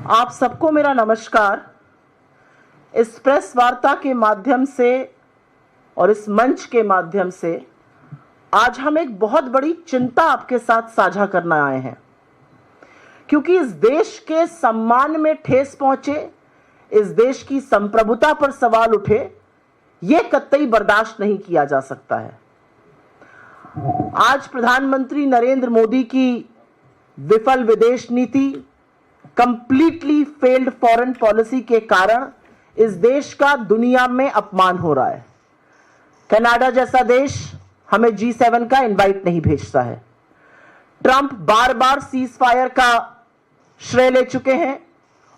आप सबको मेरा नमस्कार। इस प्रेस वार्ता के माध्यम से और इस मंच के माध्यम से आज हम एक बहुत बड़ी चिंता आपके साथ साझा करना आए हैं, क्योंकि इस देश के सम्मान में ठेस पहुंचे, इस देश की संप्रभुता पर सवाल उठे, यह कतई बर्दाश्त नहीं किया जा सकता है। आज प्रधानमंत्री नरेंद्र मोदी की विफल विदेश नीति, कंप्लीटली फेल्ड फॉरेन पॉलिसी के कारण इस देश का दुनिया में अपमान हो रहा है। कनाडा जैसा देश हमें G7 का इनवाइट नहीं भेजता है। ट्रंप बार बार सीज फायर का श्रेय ले चुके हैं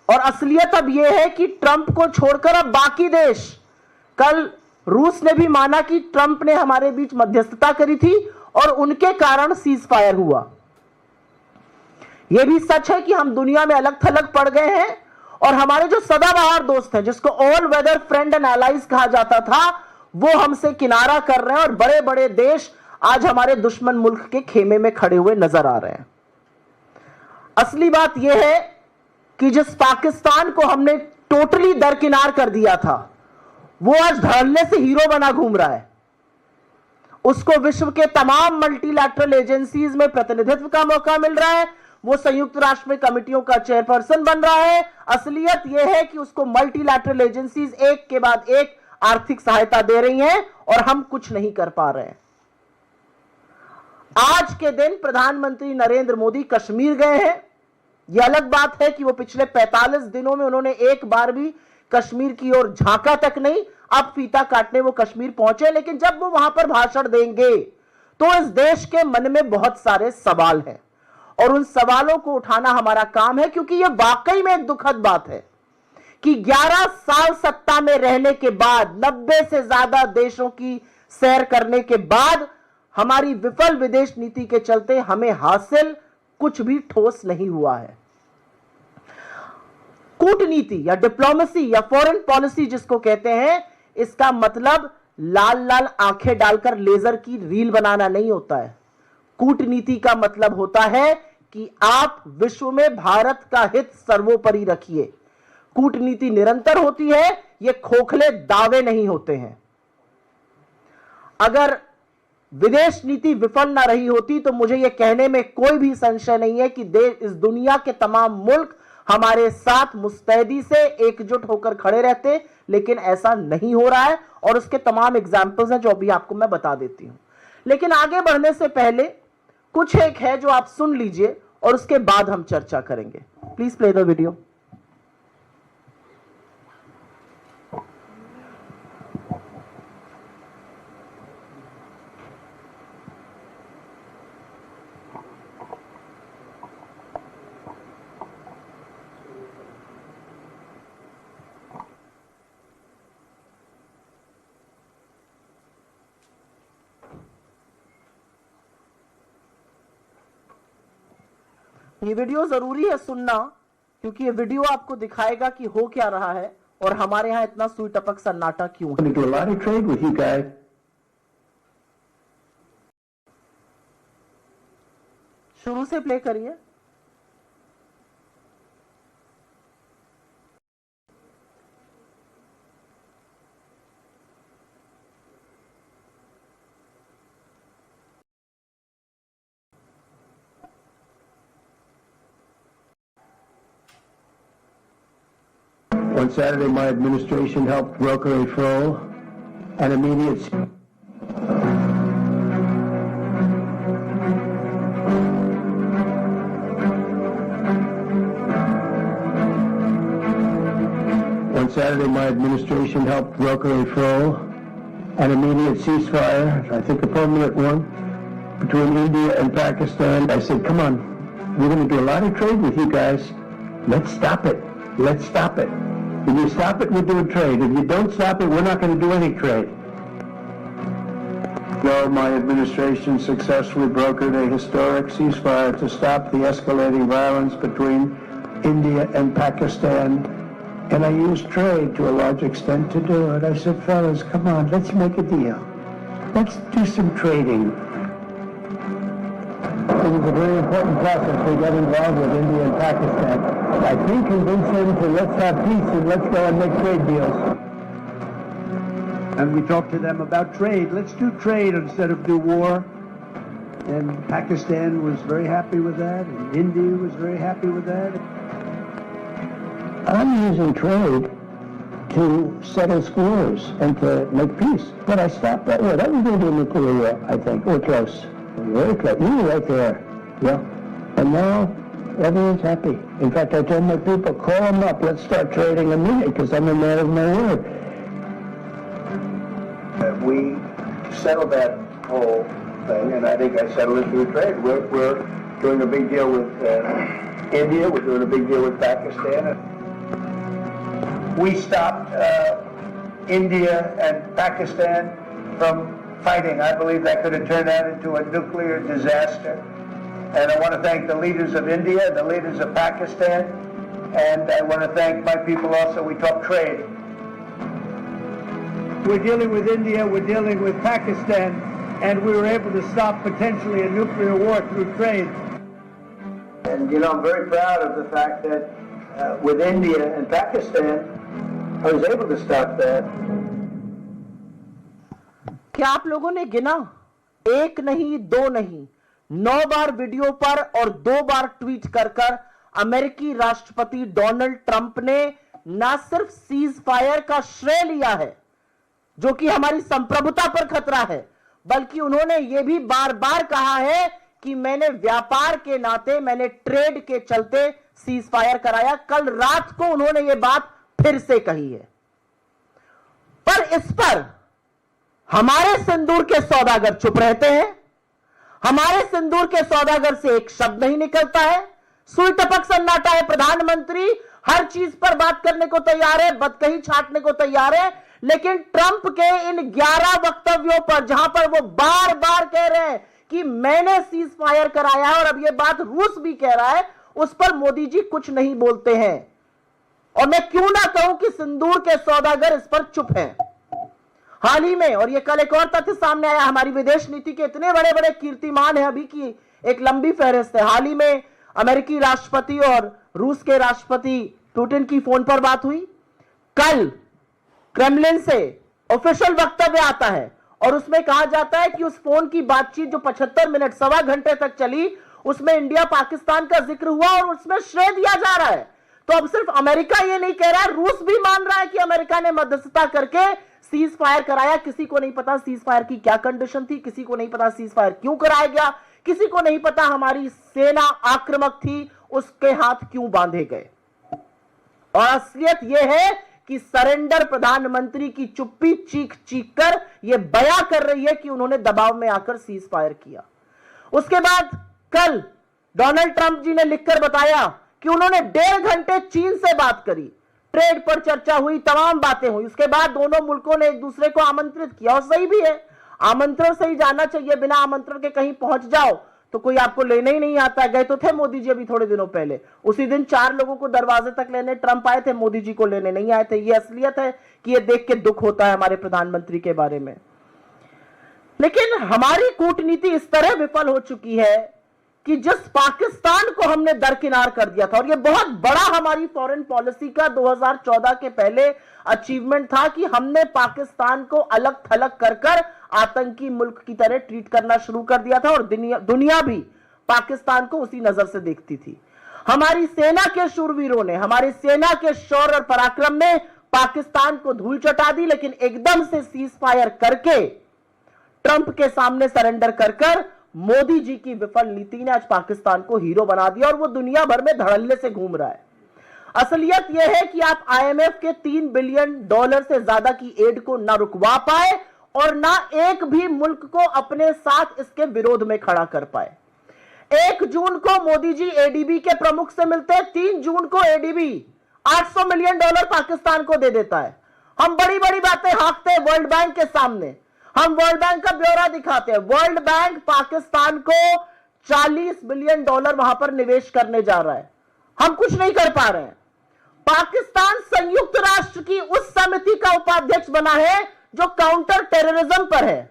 और असलियत अब यह है कि ट्रंप को छोड़कर अब बाकी देश, कल रूस ने भी माना कि ट्रंप ने हमारे बीच मध्यस्थता करी थी और उनके कारण सीज फायर हुआ। यह भी सच है कि हम दुनिया में अलग थलग पड़ गए हैं और हमारे जो सदाबहार दोस्त हैं, जिसको all weather friend and allies कहा जाता था, वो हमसे किनारा कर रहे हैं और बड़े बड़े देश आज हमारे दुश्मन मुल्क के खेमे में खड़े हुए नजर आ रहे हैं। असली बात यह है कि जिस पाकिस्तान को हमने टोटली दरकिनार कर दिया था, वो आज धड़ल्ले से हीरो बना घूम रहा है। उसको विश्व के तमाम मल्टीलैटरल एजेंसीज में प्रतिनिधित्व का मौका मिल रहा है, वो संयुक्त राष्ट्र में कमिटियों का चेयरपर्सन बन रहा है। असलियत यह है कि उसको मल्टीलैटरल एजेंसीज एक के बाद एक आर्थिक सहायता दे रही हैं और हम कुछ नहीं कर पा रहे हैं। आज के दिन प्रधानमंत्री नरेंद्र मोदी कश्मीर गए हैं। यह अलग बात है कि वो पिछले 45 दिनों में उन्होंने एक बार भी कश्मीर की ओर झांका तक नहीं। अब फीता काटने वो कश्मीर पहुंचे, लेकिन जब वो वहां पर भाषण देंगे तो इस देश के मन में बहुत सारे सवाल हैं और उन सवालों को उठाना हमारा काम है, क्योंकि यह वाकई में एक दुखद बात है कि 11 साल सत्ता में रहने के बाद, 90 से ज्यादा देशों की सैर करने के बाद, हमारी विफल विदेश नीति के चलते हमें हासिल कुछ भी ठोस नहीं हुआ है। कूटनीति या डिप्लोमेसी या फॉरेन पॉलिसी जिसको कहते हैं, इसका मतलब लाल लाल आंखें डालकर लेजर की रील बनाना नहीं होता है। कूटनीति का मतलब होता है कि आप विश्व में भारत का हित सर्वोपरि रखिए। कूटनीति निरंतर होती है, ये खोखले दावे नहीं होते हैं। अगर विदेश नीति विफल ना रही होती तो मुझे यह कहने में कोई भी संशय नहीं है कि इस दुनिया के तमाम मुल्क हमारे साथ मुस्तैदी से एकजुट होकर खड़े रहते, लेकिन ऐसा नहीं हो रहा है और उसके तमाम एग्जाम्पल्स हैं जो अभी आपको मैं बता देती हूं। लेकिन आगे बढ़ने से पहले कुछ एक है जो आप सुन लीजिए और उसके बाद हम चर्चा करेंगे। Please play the video. ये वीडियो जरूरी है सुनना, क्योंकि ये वीडियो आपको दिखाएगा कि हो क्या रहा है और हमारे यहां इतना सुई टपक सन्नाटा क्यों है। शुरू से प्ले करिए। On Saturday, my administration helped broker a full and immediate On Saturday, my administration helped broker a full and immediate ceasefire, I think a permanent one, between India and Pakistan. I said, come on, we're going to do a lot of trade with you guys. Let's stop it. Let's stop it. If you stop it, we're doing trade. If you don't stop it, we're not going to do any trade. Well, my administration successfully brokered a historic ceasefire to stop the escalating violence between India and Pakistan. And I used trade to a large extent to do it. I said, fellas, come on, let's make a deal. Let's do some trading. a very important process we got involved with India and Pakistan. I think convince them to let's have peace and let's go and make trade deals. And we talked to them about trade. Let's do trade instead of do war. And Pakistan was very happy with that, and India was very happy with that. I'm using trade to settle scores and to make peace. But I stopped that war. That was going to be a nuclear war, I think. We're close. Very close. You were right there. Yeah. And now everyone's happy. In fact, I told my people, call them up. Let's start trading immediately because I'm a man of my word. We settled that whole thing, and I think I settled it through trade. We're doing a big deal with India. We're doing a big deal with Pakistan. We stopped India and Pakistan from fighting. I believe that could have turned out into a nuclear disaster. And I want to thank the leaders of India, the leaders of Pakistan, and I want to thank my people also. We talk trade. We're dealing with India, we're dealing with Pakistan, and we were able to stop potentially a nuclear war through trade. And, you know, I'm very proud of the fact that with India and Pakistan, I was able to stop that. क्या आप लोगों ने गिना? एक नहीं, दो नहीं, 9 बार video पर और 2 बार ट्वीट कर अमेरिकी राष्ट्रपति डोनाल्ड ट्रंप ने न सिर्फ सीज फायर का श्रेय लिया है, जो कि हमारी संप्रभुता पर खतरा है, बल्कि उन्होंने यह भी बार बार कहा है कि मैंने व्यापार के नाते, मैंने ट्रेड के चलते सीज फायर कराया। कल रात को उन्होंने यह बात फिर से कही है। पर इस पर हमारे सिंदूर के सौदागर चुप रहते हैं। हमारे सिंदूर के सौदागर से एक शब्द नहीं निकलता है। सुई टपक सन्नाटा है। प्रधानमंत्री हर चीज पर बात करने को तैयार है, बदकही छाटने को तैयार है, लेकिन ट्रंप के इन 11 वक्तव्यों पर, जहां पर वो बार बार कह रहे हैं कि मैंने सीज फायर कराया है और अब यह बात रूस भी कह रहा है, उस पर मोदी जी कुछ नहीं बोलते हैं। और मैं क्यों ना कहूं कि सिंदूर के सौदागर इस पर चुप हैं। हाल ही में, और यह कल एक और तथ्य सामने आया, हमारी विदेश नीति के इतने बड़े बड़े कीर्तिमान है अभी की एक लंबी फहरिस्त है। हाल ही में अमेरिकी राष्ट्रपति और रूस के राष्ट्रपति पुतिन की फोन पर बात हुई। कल क्रेमलिन से ऑफिशियल वक्तव्य आता है और उसमें कहा जाता है कि उस फोन की बातचीत जो 75 मिनट, सवा घंटे तक चली, उसमें इंडिया पाकिस्तान का जिक्र हुआ और उसमें श्रेय दिया जा रहा है। तो अब सिर्फ अमेरिका ये नहीं कह रहा है, रूस भी मान रहा है कि अमेरिका ने मध्यस्थता करके सीज फायर कराया। किसी को नहीं पता सीज फायर की क्या कंडीशन थी, किसी को नहीं पता सीज फायर क्यों कराया गया, किसी को नहीं पता हमारी सेना आक्रामक थी, उसके हाथ क्यों बांधे गए। और असलियत यह है कि सरेंडर प्रधानमंत्री की चुप्पी चीख चीख कर यह बयां कर रही है कि उन्होंने दबाव में आकर सीज फायर किया। उसके बाद कल डोनाल्ड ट्रंप जी ने लिखकर बताया कि उन्होंने 1.5 घंटे चीन से बात करी, ट्रेड पर चर्चा हुई, तमाम बातें हुई। उसके बाद दोनों मुल्कों ने एक दूसरे को आमंत्रित किया, और सही भी है, आमंत्रण से ही जाना चाहिए। बिना आमंत्रण के कहीं पहुंच जाओ तो कोई आपको लेने ही नहीं आता। गए तो थे मोदी जी अभी थोड़े दिनों पहले, उसी दिन 4 लोगों को दरवाजे तक लेने ट्रंप आए थे, मोदी जी को लेने नहीं आए थे। ये असलियत है कि ये देख के दुख होता है हमारे प्रधानमंत्री के बारे में। लेकिन हमारी कूटनीति इस तरह विफल हो चुकी है कि जिस पाकिस्तान को हमने दरकिनार कर दिया था, और यह बहुत बड़ा हमारी फॉरेन पॉलिसी का 2014 के पहले अचीवमेंट था कि हमने पाकिस्तान को अलग थलग कर आतंकी मुल्क की तरह ट्रीट करना शुरू कर दिया था, और दुनिया भी पाकिस्तान को उसी नजर से देखती थी। हमारी सेना के शूरवीरों ने, हमारी सेना के शौर्य और पराक्रम ने पाकिस्तान को धूल चटा दी, लेकिन एकदम से सीज फायर करके ट्रंप के सामने सरेंडर कर मोदी जी की विफल नीति ने आज पाकिस्तान को हीरो बना दिया, और वो दुनिया भर में धड़ल्ले से घूम रहा है। असलियत यह है कि आप IMF के $3 बिलियन से ज्यादा की एड को ना रुकवा पाए और ना एक भी मुल्क को अपने साथ इसके विरोध में खड़ा कर पाए। 1 जून को मोदी जी ADB के प्रमुख से मिलते हैं, 3 जून को ADB $800 मिलियन पाकिस्तान को दे देता है। हम बड़ी बड़ी बातें हाँकते हैं वर्ल्ड बैंक के सामने, हम वर्ल्ड बैंक का ब्यौरा दिखाते हैं। वर्ल्ड बैंक पाकिस्तान को $40 बिलियन वहां पर निवेश करने जा रहा है, हम कुछ नहीं कर पा रहे हैं। पाकिस्तान संयुक्त राष्ट्र की उस समिति का उपाध्यक्ष बना है जो काउंटर टेररिज्म पर है।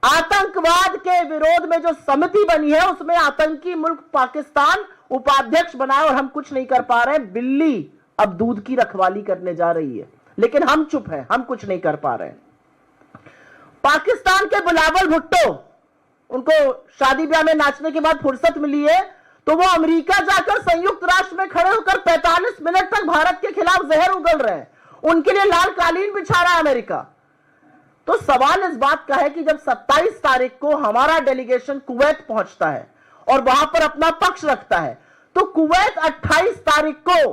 आतंकवाद के विरोध में जो समिति बनी है उसमें आतंकी मुल्क पाकिस्तान उपाध्यक्ष बनाए और हम कुछ नहीं कर पा रहे हैं। बिल्ली अब दूध की रखवाली करने जा रही है, लेकिन हम चुप हैं, हम कुछ नहीं कर पा रहे हैं। पाकिस्तान के बिलावल भुट्टो, उनको शादी ब्याह में नाचने के बाद फुर्सत मिली है तो वो अमेरिका जाकर संयुक्त राष्ट्र में खड़े होकर 45 मिनट तक भारत के खिलाफ जहर उगल रहे हैं। उनके लिए लाल कालीन बिछा रहा है अमेरिका। तो सवाल इस बात का है कि जब 27 तारीख को हमारा डेलीगेशन कुवैत पहुंचता है और वहां पर अपना पक्ष रखता है, तो कुवैत 28 तारीख को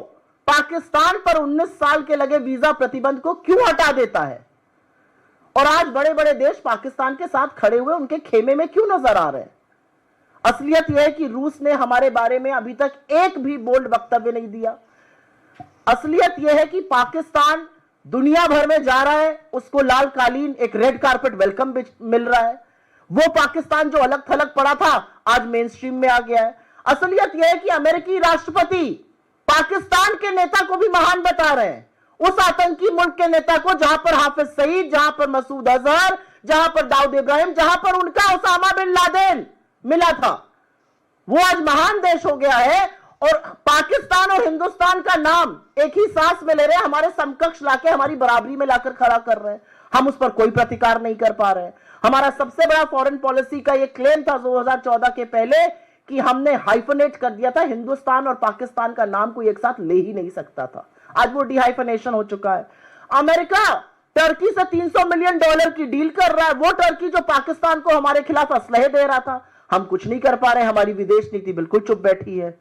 पाकिस्तान पर 19 साल के लगे वीजा प्रतिबंध को क्यों हटा देता है? और आज बड़े बड़े देश पाकिस्तान के साथ खड़े हुए उनके खेमे में क्यों नजर आ रहे हैं? असलियत यह है कि रूस ने हमारे बारे में अभी तक एक भी बोल्ड वक्तव्य नहीं दिया। असलियत यह है कि पाकिस्तान दुनिया भर में जा रहा है, उसको लाल कालीन, एक रेड कारपेट वेलकम मिल रहा है। वो पाकिस्तान जो अलग थलग पड़ा था आज मेन स्ट्रीम में आ गया है। असलियत यह है कि अमेरिकी राष्ट्रपति पाकिस्तान के नेता को भी महान बता रहे हैं, उस आतंकी मुल्क के नेता को जहां पर हाफिज सईद, जहां पर मसूद अजहर, जहां पर दाऊद इब्राहिम, जहां पर उनका उसामा बिन लादेन मिला था। वो आज महान देश हो गया है और पाकिस्तान और हिंदुस्तान का नाम एक ही सांस में ले रहे हैं, हमारे समकक्ष लाके हमारी बराबरी में लाकर खड़ा कर रहे हैं। हम उस पर कोई प्रतिकार नहीं कर पा रहे हैं। हमारा सबसे बड़ा फॉरेन पॉलिसी का यह क्लेम था 2014 के पहले कि हमने हाइफनेट कर दिया था, हिंदुस्तान और पाकिस्तान का नाम कोई एक साथ ले ही नहीं सकता था। आज वो डिहाइफनेशन हो चुका है। अमेरिका टर्की से $300 मिलियन की डील कर रहा है, वो टर्की जो पाकिस्तान को हमारे खिलाफ असलहे दे रहा था। हम कुछ नहीं कर पा रहे, हमारी विदेश नीति बिल्कुल चुप बैठी है।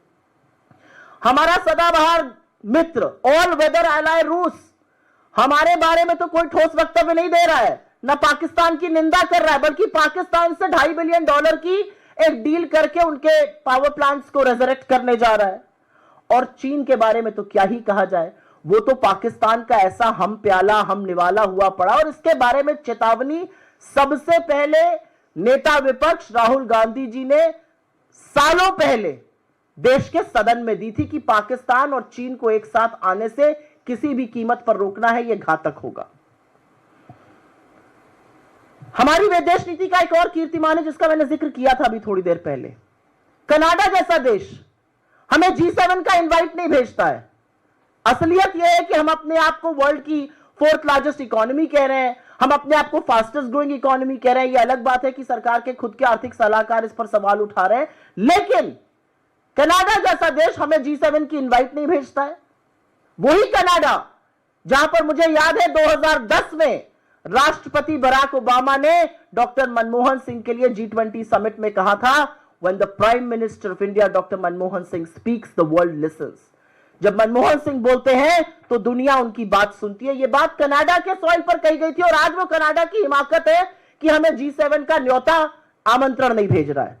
हमारा सदाबहार मित्र ऑल वेदर एलाय रूस हमारे बारे में तो कोई ठोस वक्तव्य नहीं दे रहा है, न पाकिस्तान की निंदा कर रहा है, बल्कि पाकिस्तान से $2.5 बिलियन की एक डील करके उनके पावर प्लांट्स को रेजरेक्ट करने जा रहा है। और चीन के बारे में तो क्या ही कहा जाए, वो तो पाकिस्तान का ऐसा हम प्याला हम निवाला हुआ पड़ा। और इसके बारे में चेतावनी सबसे पहले नेता विपक्ष राहुल गांधी जी ने सालों पहले देश के सदन में दी थी कि पाकिस्तान और चीन को एक साथ आने से किसी भी कीमत पर रोकना है, यह घातक होगा। हमारी विदेश नीति का एक और कीर्तिमान है जिसका मैंने जिक्र किया था अभी थोड़ी देर पहले। कनाडा जैसा देश हमें G7 का इनवाइट नहीं भेजता है। असलियत यह है कि हम अपने आप को वर्ल्ड की 4th लार्जेस्ट इकोनॉमी कह रहे हैं, हम अपने आप को फास्टेस्ट ग्रोइंग इकोनॉमी कह रहे हैं। यह अलग बात है कि सरकार के खुद के आर्थिक सलाहकार इस पर सवाल उठा रहे हैं, लेकिन कनाडा जैसा देश हमें G7 की इनवाइट नहीं भेजता है। वही कनाडा जहां पर मुझे याद है 2010 में राष्ट्रपति बराक ओबामा ने डॉक्टर मनमोहन सिंह के लिए G20 समिट में कहा था, when the Prime Minister of India Dr. Manmohan Singh speaks, the world listens। जब मनमोहन सिंह बोलते हैं तो दुनिया उनकी बात सुनती है। यह बात कनाडा के सॉइल पर कही गई थी और आज वो कनाडा की हिमाकत है कि हमें G7 का न्योता आमंत्रण नहीं भेज रहा है।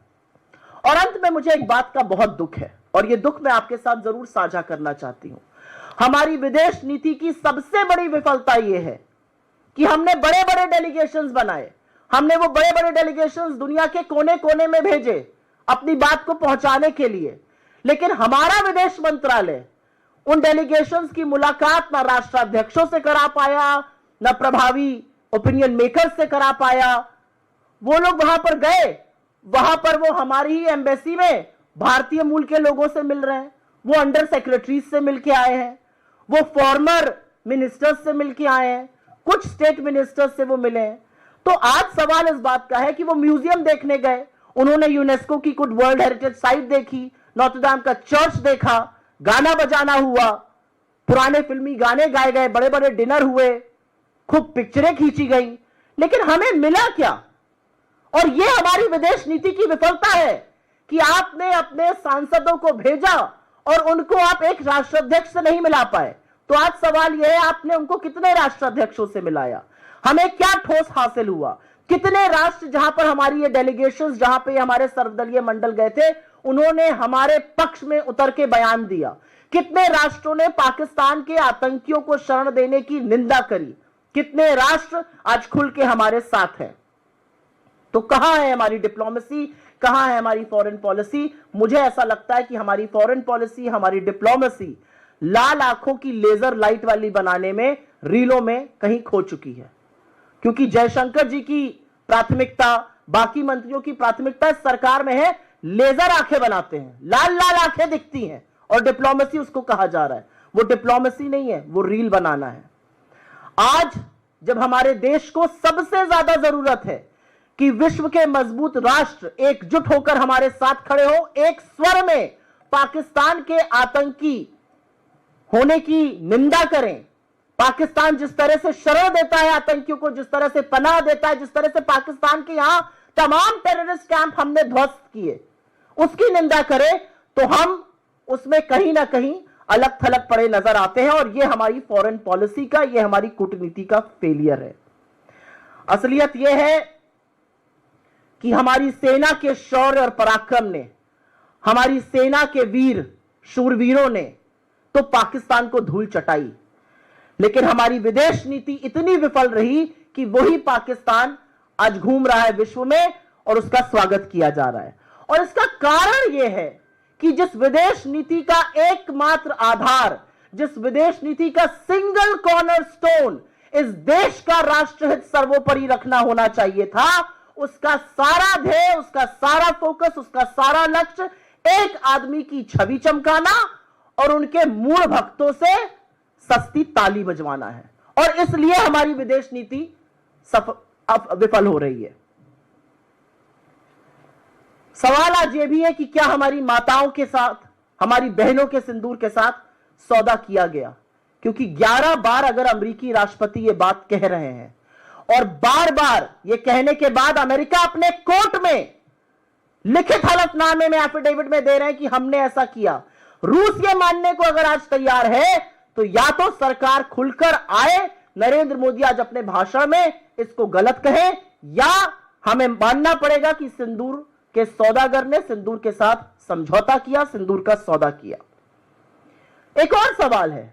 और अंत में मुझे एक बात का बहुत दुख है और यह दुख मैं आपके साथ जरूर साझा करना चाहती हूं। हमारी विदेश नीति की सबसे बड़ी विफलता यह है कि हमने बड़े बड़े डेलीगेशंस बनाए, हमने वो बड़े बड़े डेलीगेशंस दुनिया के कोने कोने में भेजे अपनी बात को पहुंचाने के लिए, लेकिन हमारा विदेश मंत्रालय उन डेलीगेशंस की मुलाकात ना राष्ट्राध्यक्षों से करा पाया, ना प्रभावी ओपिनियन मेकर से करा पाया। वो लोग वहां पर गए, वहां पर वो हमारी ही एम्बेसी में भारतीय मूल के लोगों से मिल रहे हैं, वो अंडर सेक्रेटरीज से मिलके आए हैं, वो फॉर्मर मिनिस्टर्स से मिलके आए हैं, कुछ स्टेट मिनिस्टर्स से वो मिले हैं। तो आज सवाल इस बात का है कि वो म्यूजियम देखने गए, उन्होंने यूनेस्को की कुछ वर्ल्ड हेरिटेज साइट देखी, नोत्र-डेम का चर्च देखा, गाना बजाना हुआ, पुराने फिल्मी गाने गाए गए, बड़े बड़े डिनर हुए, खूब पिक्चरें खींची गई, लेकिन हमें मिला क्या? और यह हमारी विदेश नीति की विफलता है कि आपने अपने सांसदों को भेजा और उनको आप एक राष्ट्राध्यक्ष से नहीं मिला पाए। तो आज सवाल यह है, आपने उनको कितने राष्ट्राध्यक्षों से मिलाया? हमें क्या ठोस हासिल हुआ? कितने राष्ट्र जहां पर हमारी ये डेलीगेशंस, जहां पे हमारे सर्वदलीय मंडल गए थे, उन्होंने हमारे पक्ष में उतर के बयान दिया? कितने राष्ट्रों ने पाकिस्तान के आतंकियों को शरण देने की निंदा करी? कितने राष्ट्र आज खुल के हमारे साथ हैं? तो कहां है हमारी डिप्लोमेसी, कहां है हमारी फॉरेन पॉलिसी? मुझे ऐसा लगता है कि हमारी फॉरेन पॉलिसी, हमारी डिप्लोमेसी लाल आंखों की लेजर लाइट वाली बनाने में, रीलों में कहीं खो चुकी है। क्योंकि जयशंकर जी की प्राथमिकता, बाकी मंत्रियों की प्राथमिकता इस सरकार में है लेजर आंखें बनाते हैं, लाल लाल आंखें दिखती हैं, और डिप्लोमेसी उसको कहा जा रहा है। वो डिप्लोमेसी नहीं है, वो रील बनाना है। आज जब हमारे देश को सबसे ज्यादा जरूरत है कि विश्व के मजबूत राष्ट्र एकजुट होकर हमारे साथ खड़े हो, एक स्वर में पाकिस्तान के आतंकी होने की निंदा करें, पाकिस्तान जिस तरह से शरण देता है आतंकियों को, जिस तरह से पनाह देता है, जिस तरह से पाकिस्तान के यहां तमाम टेररिस्ट कैंप हमने ध्वस्त किए, उसकी निंदा करें, तो हम उसमें कहीं ना कहीं अलग थलग पड़े नजर आते हैं। और यह हमारी फॉरेन पॉलिसी का, यह हमारी कूटनीति का फेलियर है। असलियत यह है कि हमारी सेना के शौर्य और पराक्रम ने, हमारी सेना के वीर शूरवीरों ने तो पाकिस्तान को धूल चटाई, लेकिन हमारी विदेश नीति इतनी विफल रही कि वही पाकिस्तान आज घूम रहा है विश्व में और उसका स्वागत किया जा रहा है। और इसका कारण यह है कि जिस विदेश नीति का एकमात्र आधार, जिस विदेश नीति का सिंगल कॉर्नरस्टोन इस देश का राष्ट्रहित सर्वोपरि रखना होना चाहिए था, उसका सारा ध्येय, उसका सारा फोकस, उसका सारा लक्ष्य एक आदमी की छवि चमकाना और उनके मूल भक्तों से सस्ती ताली बजवाना है। और इसलिए हमारी विदेश नीति विफल हो रही है। सवाल आज यह भी है कि क्या हमारी माताओं के साथ, हमारी बहनों के सिंदूर के साथ सौदा किया गया? क्योंकि 11 बार अगर अमेरिकी राष्ट्रपति यह बात कह रहे हैं और बार बार यह कहने के बाद अमेरिका अपने कोर्ट में लिखित हलफनामे में, एफिडेविट में दे रहे हैं कि हमने ऐसा किया, रूस यह मानने को अगर आज तैयार है, तो या तो सरकार खुलकर आए, नरेंद्र मोदी आज अपने भाषण में इसको गलत कहे, या हमें मानना पड़ेगा कि सिंदूर के सौदागर ने सिंदूर के साथ समझौता किया, सिंदूर का सौदा किया। एक और सवाल है,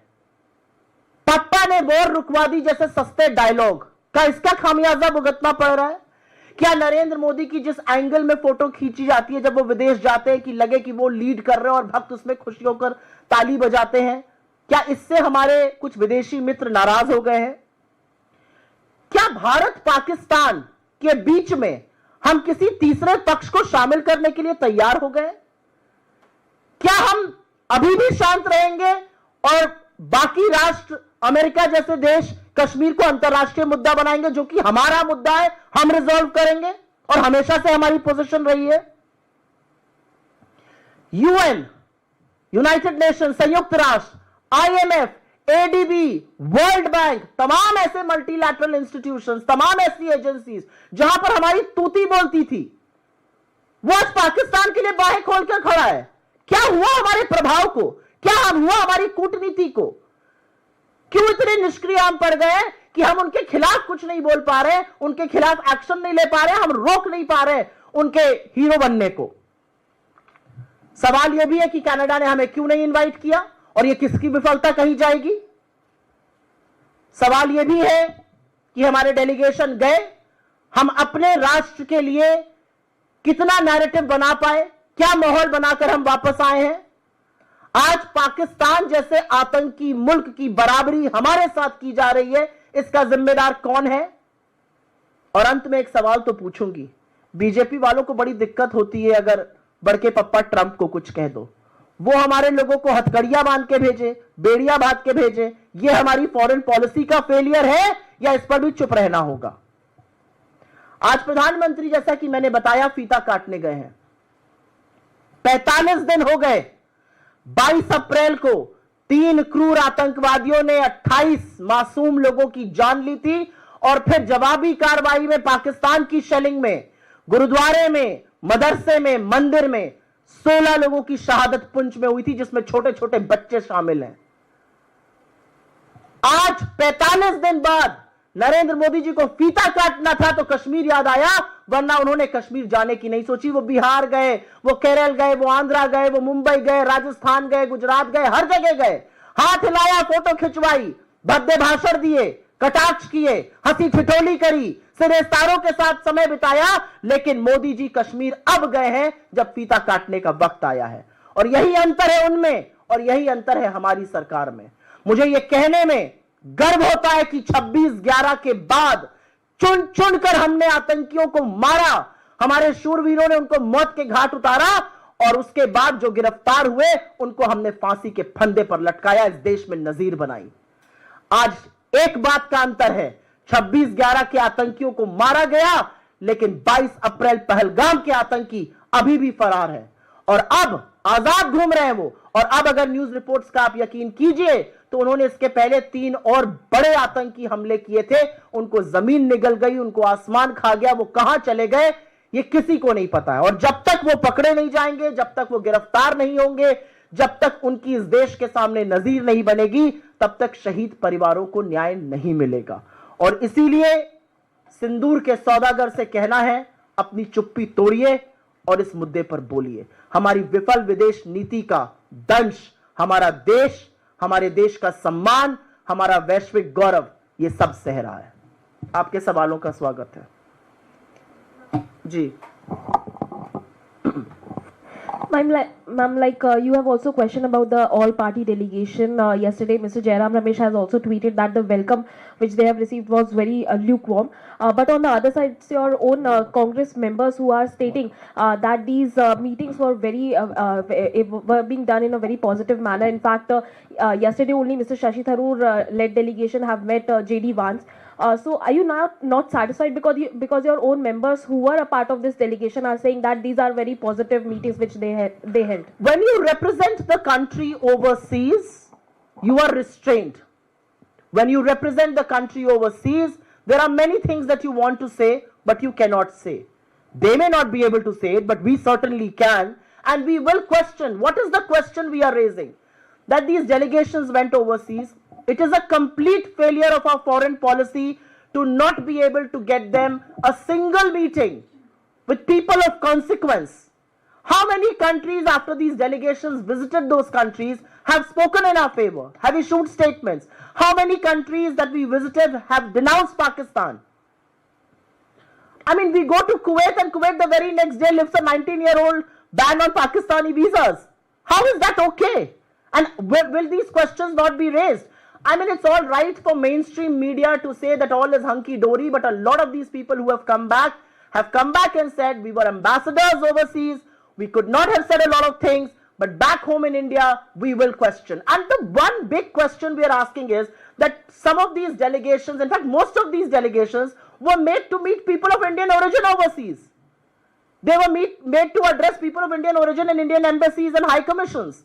पप्पा ने वॉर रुकवा दी जैसे सस्ते डायलॉग का इसका खामियाजा भुगतना पड़ रहा है? क्या नरेंद्र मोदी की जिस एंगल में फोटो खींची जाती है जब वो विदेश जाते हैं कि लगे कि वो लीड कर रहे हैं और भक्त उसमें खुशी होकर ताली बजाते हैं, क्या इससे हमारे कुछ विदेशी मित्र नाराज हो गए हैं? क्या भारत पाकिस्तान के बीच में हम किसी तीसरे पक्ष को शामिल करने के लिए तैयार हो गए? क्या हम अभी भी शांत रहेंगे और बाकी राष्ट्र, अमेरिका जैसे देश कश्मीर को अंतरराष्ट्रीय मुद्दा बनाएंगे जो कि हमारा मुद्दा है, हम रिजॉल्व करेंगे? और हमेशा से हमारी पोजीशन रही है। यूएन, यूनाइटेड नेशन, संयुक्त राष्ट्र, आईएमएफ, एडीबी, वर्ल्ड बैंक, तमाम ऐसे मल्टीलैटरल इंस्टीट्यूशंस, तमाम ऐसी एजेंसीज जहां पर हमारी तूती बोलती थी, वो आज पाकिस्तान के लिए बाहें खोल कर खड़ा है। क्या हुआ हमारे प्रभाव को? क्या हम हुआ हमारी कूटनीति को? क्यों इतने निष्क्रिय हम पड़ गए कि हम उनके खिलाफ कुछ नहीं बोल पा रहे, उनके खिलाफ एक्शन नहीं ले पा रहे, हम रोक नहीं पा रहे उनके हीरो बनने को? सवाल यह भी है कि कनाडा ने हमें क्यों नहीं इनवाइट किया और यह किसकी विफलता कही जाएगी? सवाल यह भी है कि हमारे डेलीगेशन गए, हम अपने राष्ट्र के लिए कितना नैरेटिव बना पाए, क्या माहौल बनाकर हम वापस आए हैं? आज पाकिस्तान जैसे आतंकी मुल्क की बराबरी हमारे साथ की जा रही है, इसका जिम्मेदार कौन है? और अंत में एक सवाल तो पूछूंगी, बीजेपी वालों को बड़ी दिक्कत होती है अगर बड़के पप्पा ट्रंप को कुछ कह दो, वो हमारे लोगों को हथकड़ियां बांध के भेजे, बेड़िया बांध के भेजे। ये हमारी फॉरेन पॉलिसी का फेलियर है या इस पर भी चुप रहना होगा? आज प्रधानमंत्री, जैसा कि मैंने बताया, फीता काटने गए हैं। 45 दिन हो गए। 22 अप्रैल को 3 क्रूर आतंकवादियों ने 28 मासूम लोगों की जान ली थी और फिर जवाबी कार्रवाई में पाकिस्तान की शेलिंग में, गुरुद्वारे में, मदरसे में, मंदिर में 16 लोगों की शहादत पुंछ में हुई थी, जिसमें छोटे छोटे बच्चे शामिल हैं। आज 45 दिन बाद नरेंद्र मोदी जी को फीता काटना था तो कश्मीर याद आया, वरना उन्होंने कश्मीर जाने की नहीं सोची। वो बिहार गए, वो केरल गए, वो आंध्रा गए, वो मुंबई गए, राजस्थान गए, गुजरात गए, हर जगह गए, हाथ हिलाया, फोटो खिंचवाई, भद्दे भाषण दिए, कटाक्ष किए, हंसी ठिठोली करी, सिरेस्तारों के साथ समय बिताया। लेकिन मोदी जी कश्मीर अब गए हैं जब फीता काटने का वक्त आया है। और यही अंतर है उनमें और यही अंतर है हमारी सरकार में। मुझे यह कहने में गर्व होता है कि 26/11 के बाद चुन चुनकर हमने आतंकियों को मारा, हमारे शूरवीरों ने उनको मौत के घाट उतारा और उसके बाद जो गिरफ्तार हुए उनको हमने फांसी के फंदे पर लटकाया, इस देश में नजीर बनाई। आज एक बात का अंतर है, 26/11 के आतंकियों को मारा गया, लेकिन 22 अप्रैल पहलगाम के आतंकी अभी भी फरार है और अब आजाद घूम रहे हैं वो। और अब अगर न्यूज रिपोर्ट्स का आप यकीन कीजिए तो उन्होंने इसके पहले 3 और बड़े आतंकी हमले किए थे, उनको जमीन निगल गई, उनको आसमान खा गया, वो कहां चले गए ये किसी को नहीं पता है। और जब तक वो पकड़े नहीं जाएंगे, जब तक वो गिरफ्तार नहीं होंगे, जब तक उनकी इस देश के सामने नजीर नहीं बनेगी, तब तक शहीद परिवारों को न्याय नहीं मिलेगा। और इसीलिए सिंदूर के सौदागर से कहना है, अपनी चुप्पी तोड़िए और इस मुद्दे पर बोलिए। हमारी विफल विदेश नीति का दंश हमारा देश, हमारे देश का सम्मान, हमारा वैश्विक गौरव ये सब सह रहा है। आपके सवालों का स्वागत है जी। Ma'am, you have also questioned about the all-party delegation. Yesterday, Mr. Jairam Ramesh has also tweeted that the welcome which they have received was very lukewarm. But on the other side, it's your own Congress members who are stating that these meetings were were being done in a very positive manner. In fact, yesterday only Mr. Shashi Tharoor led delegation have met J.D. Vance. So are you not satisfied because your own members who were a part of this delegation are saying that these are very positive meetings which they held? When you represent the country overseas, you are restrained. When you represent the country overseas, there are many things that you want to say, but you cannot say. They may not be able to say it, but we certainly can. And we will question. What is the question we are raising? That these delegations went overseas. It is a complete failure of our foreign policy to not be able to get them a single meeting with people of consequence. How many countries after these delegations visited those countries have spoken in our favor, have issued statements? How many countries that we visited have denounced Pakistan? I mean, we go to Kuwait and Kuwait the very next day lifts a 19-year-old ban on Pakistani visas. How is that okay? And will these questions not be raised? I mean, it's all right for mainstream media to say that all is hunky-dory, but a lot of these people who have come back and said we were ambassadors overseas, we could not have said a lot of things, but back home in India, we will question. And the one big question we are asking is that some of these delegations, in fact, most of these delegations were made to meet people of Indian origin overseas. They were made to address people of Indian origin in Indian embassies and high commissions.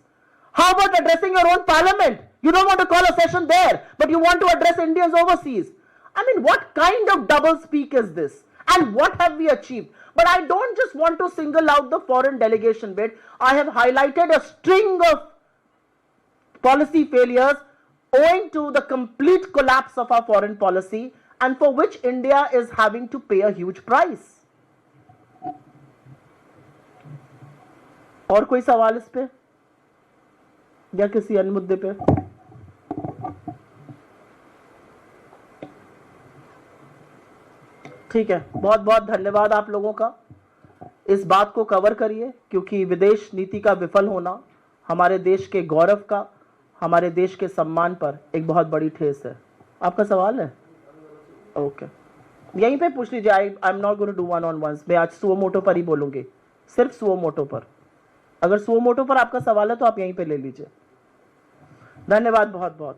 How about addressing your own parliament? You don't want to call a session there, but you want to address Indians overseas. I mean, what kind of double speak is this? And what have we achieved? But I don't just want to single out the foreign delegation bit. I have highlighted a string of policy failures owing to the complete collapse of our foreign policy and for which India is having to pay a huge price. और कोई सवाल इस पे या किसी अन्य मुद्दे पे? ठीक है, बहुत बहुत धन्यवाद आप लोगों का। इस बात को कवर करिए क्योंकि विदेश नीति का विफल होना हमारे देश के गौरव का, हमारे देश के सम्मान पर एक बहुत बड़ी ठेस है। आपका सवाल है? ओके, यहीं पे पूछ लीजिए। I am not going to do one on ones. मैं आज सुओ मोटो पर ही बोलूंगी, सिर्फ सुओ मोटो पर। अगर सुओ मोटो पर आपका सवाल है तो आप यहीं पे ले लीजिए। धन्यवाद बहुत बहुत।